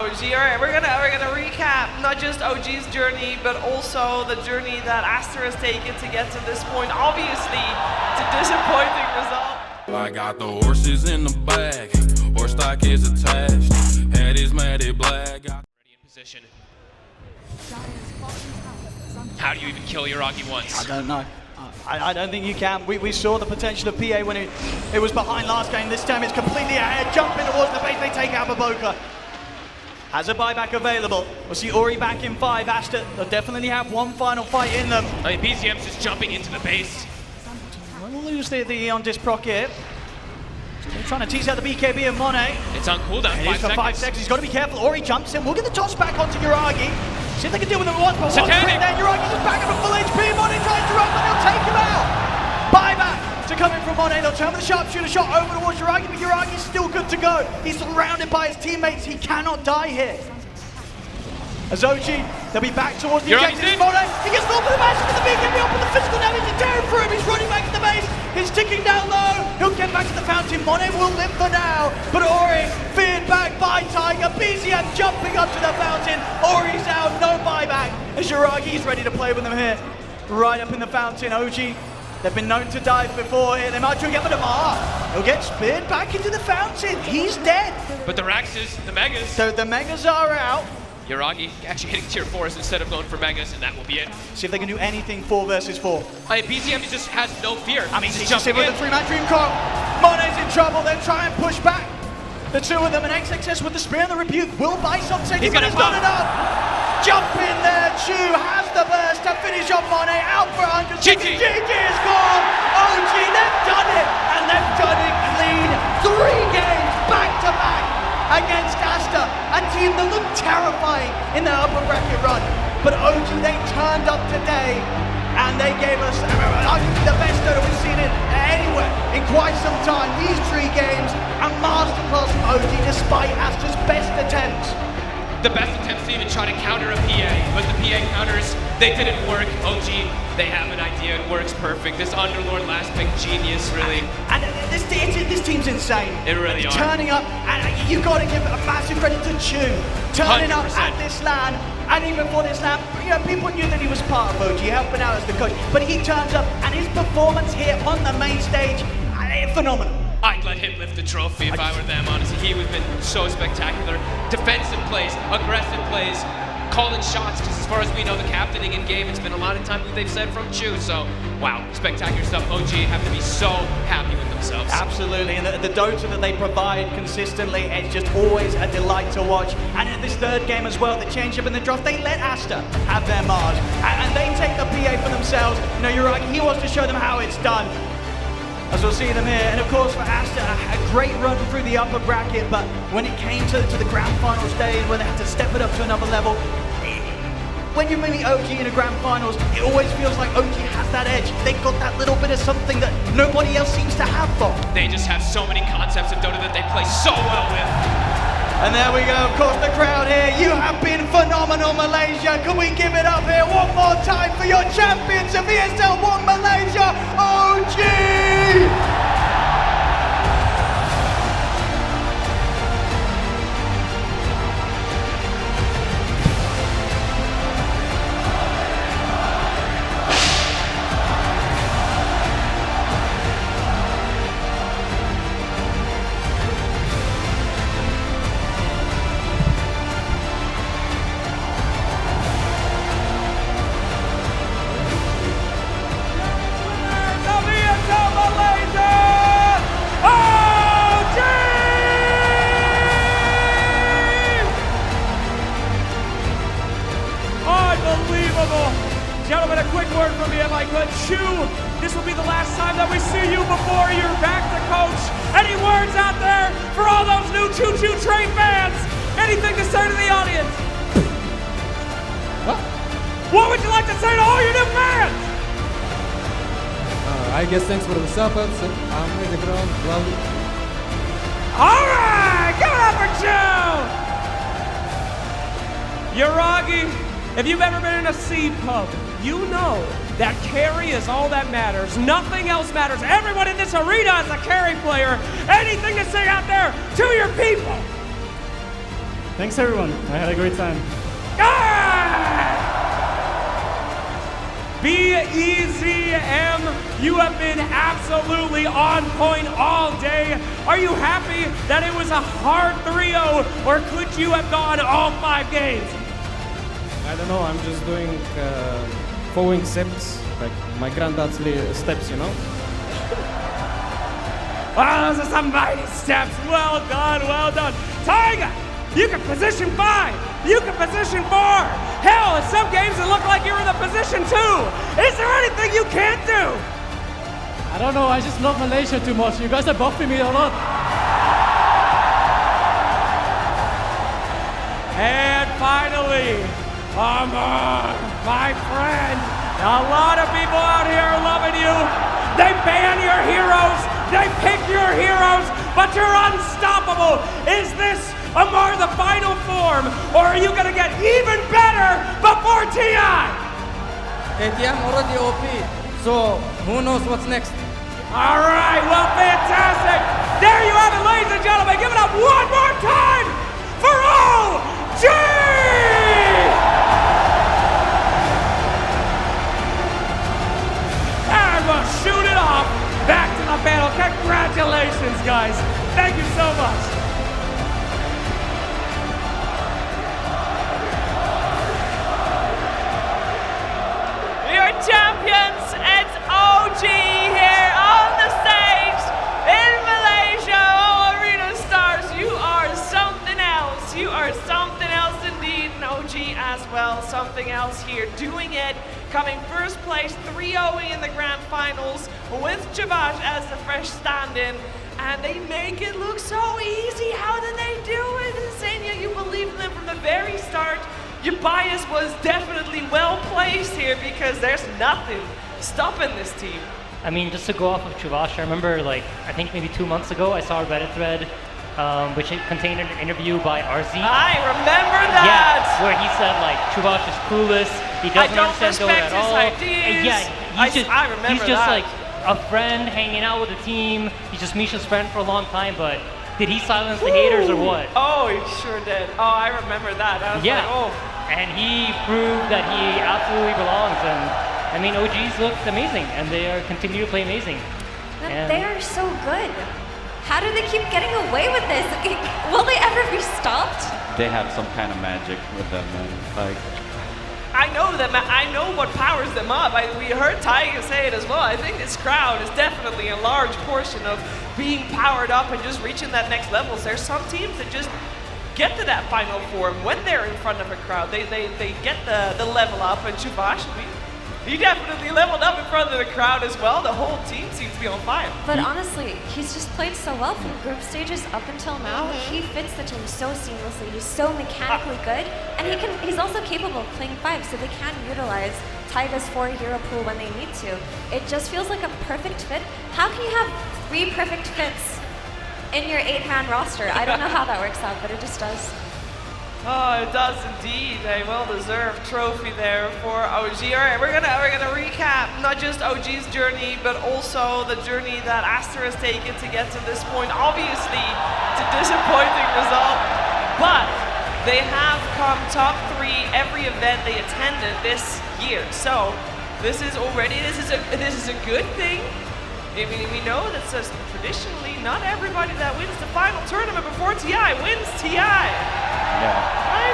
OG, alright, we're gonna recap not just OG's journey, but also the journey that Aster has taken to get to this point. Obviously, it's a disappointing result. I got the horses in the bag, horse stock is attached, head is matted black. Ready in position. How do you even kill Yuragi once? I don't know. I don't think you can. We saw the potential of PA when it was behind last game. This time it's completely ahead, jumping towards the base. They take out Baboka. Has a buyback available. We'll see Ori back in 5. Aster, they'll definitely have one final fight in them. I mean, BZM's just jumping into the base. We'll lose the on disc proc here. They're trying to tease out the BKB and Monet. It's on cooldown. It is for 5 seconds. He's got to be careful. Ori jumps in. We'll get the toss back onto Yuragi. See if they can deal with him at once. But one quick there. Yuragi's just back up at full HP. Monet tries to run, but they'll take him out. Buyback to come in from Monet. They'll turn with a sharpshooter shot over towards Yuragi, but Yuragi's still good to go. He's surrounded by his teammates. He cannot die here. As OG, they'll be back towards the objective. Monet, he gets off with the massive with the BKB up with the physical damage. It's tearing through him. He's running back to the base. He's ticking down low. He'll get back to the fountain. Monet will live for now. But Ori, feared back by Tiger. BZM jumping up to the fountain. Ori's out, no buyback. As Yuragi's ready to play with them here. Right up in the fountain. OG, they've been known to dive before here. They might try to get the Damar. He'll get speared back into the fountain. He's dead. But the Raxes, the Megas. So the Megas are out. Yuragi actually hitting tier 4s instead of going for Megas, and that will be it. See if they can do anything 4 versus 4. I mean, BZM just has no fear. I mean, he's just in with the 3-man dream call. Monet's in trouble, then try and push back. The two of them, and XXS with the spear and the rebuke will buy something, but it's not enough. Jump in there, Chu has the burst to finish off Monet, out for 100 seconds. GG is gone. OG, they've done it, and they've done it clean. 3 games back to back against Aster, a team that looked terrifying in their upper bracket run. But OG, they turned up today, and they gave us arguably the best Dota we've seen it anywhere in quite some time. These 3 games, a masterclass from OG, despite Aster's best attempts. The best attempts to even try to counter a PA, but the PA counters, they didn't work. OG, they have an idea, it works perfect. This Underlord last pick, genius, really. And this team's insane. It really are. Turning up, and you got to give a massive credit to Chu. Turning 100%. Up at this LAN, and even before this LAN, you know, people knew that he was part of OG, helping out as the coach. But he turns up, and his performance here on the main stage, phenomenal. I'd let him lift the trophy if I were them, honestly. He has been so spectacular. Defensive plays, aggressive plays, calling shots, because as far as we know, the captaining in game, it's been a lot of times that they've said from Chu, so wow, spectacular stuff. OG have to be so happy with themselves. Absolutely, and the Dota that they provide consistently, it's just always a delight to watch. And in this 3rd game as well, the change up in the draft, they let Aster have their Mars, and they take the PA for themselves. You know, you're right, he wants to show them how it's done. As we'll see them here, and of course for Aster, a great run through the upper bracket, but when it came to the grand final stage, when they had to step it up to another level, when you meet OG in a grand finals, it always feels like OG has that edge. They've got that little bit of something that nobody else seems to have though. They just have so many concepts of Dota that they play so well with. And there we go, of course the crowd here, you have been phenomenal Malaysia. Can we give it up here one more time for your champions of ESL ONE Malaysia, OG! Gentlemen, a quick word from me if I could. Chu, this will be the last time that we see you before you're back to coach. Any words out there for all those new Choo-Choo Train fans? Anything to say to the audience? What would you like to say to all your new fans? I guess thanks for the support. I'm ready to go. Love it. All right, give it up for Chu! Yuragi, if you've ever been in a seed pub, you know that carry is all that matters. Nothing else matters. Everyone in this arena is a carry player. Anything to say out there to your people? Thanks everyone. I had a great time. BEZM, you have been absolutely on point all day. Are you happy that it was a hard 3-0, or could you have gone all 5 games? I don't know, I'm just doing following steps, like my granddad's steps, you know? Wow, those are some mighty steps. Well done, well done. Tiger, you can position 5. You can position 4. Hell, in some games it looked like you were in the position 2. Is there anything you can't do? I don't know, I just love Malaysia too much. You guys are buffing me a lot. And finally, Amar, my friend. A lot of people out here are loving you. They ban your heroes. They pick your heroes, but you're unstoppable. Is this, Amar, the final form, or are you going to get even better before TI? ATM already OP, so who knows what's next? All right, well, fantastic. There you have it, ladies and gentlemen. Give it up one more time for OG! And we'll shoot it off. Back to the panel. Congratulations, guys. Thank you so much. Your champions, it's OG here on the stage in Malaysia. Oh, Arena Stars, you are something else. You are something else indeed, and OG as well, something else here. Doing it, coming first place, 3-0 in the grand finals with Chavash as the fresh stand-in. And they make it look so easy. How did they do it? Insania, you believed in them from the very start. Your bias was definitely well placed here because there's nothing stopping this team. I mean, just to go off of Chavash, I remember, like, I think maybe 2 months ago, I saw a Reddit thread which contained an interview by RZ. I remember that! Yeah, where he said, like, Chavash is clueless, he doesn't understand Dota at all. Ideas. Yeah, I remember he's just that. like a friend hanging out with the team. He's just Misha's friend for a long time, but did he silence the haters or what? Oh, he sure did. Oh, I remember that. I was like, oh. And he proved that he absolutely belongs. And I mean, OGs looked amazing, and they are continue to play amazing. And they are so good. How do they keep getting away with this? Will they ever be stopped? They have some kind of magic with them, man. Like, I know them. I know what powers them up. We heard Taiga say it as well. I think this crowd is definitely a large portion of being powered up and just reaching that next level. There's some teams that just get to that final form when they're in front of a crowd. They get the level up, and Chavash, he definitely leveled up in front of the crowd as well. The whole team seems to be on fire. But honestly, he's just played so well from group stages up until now. He fits the team so seamlessly. He's so mechanically good, and he's also capable of playing 5, so they can utilize Taiga's 4 hero pool when they need to. It just feels like a perfect fit. How can you have 3 perfect fits in your 8-man roster? I don't know how that works out, but it just does. Oh, it does indeed. A well-deserved trophy there for OG. All right, we're gonna recap not just OG's journey, but also the journey that Aster has taken to get to this point. Obviously, it's a disappointing result, but they have come top 3 every event they attended this year. So this is a good thing. I mean, we know that says traditionally not everybody that wins the final tournament before TI wins TI. yeah. I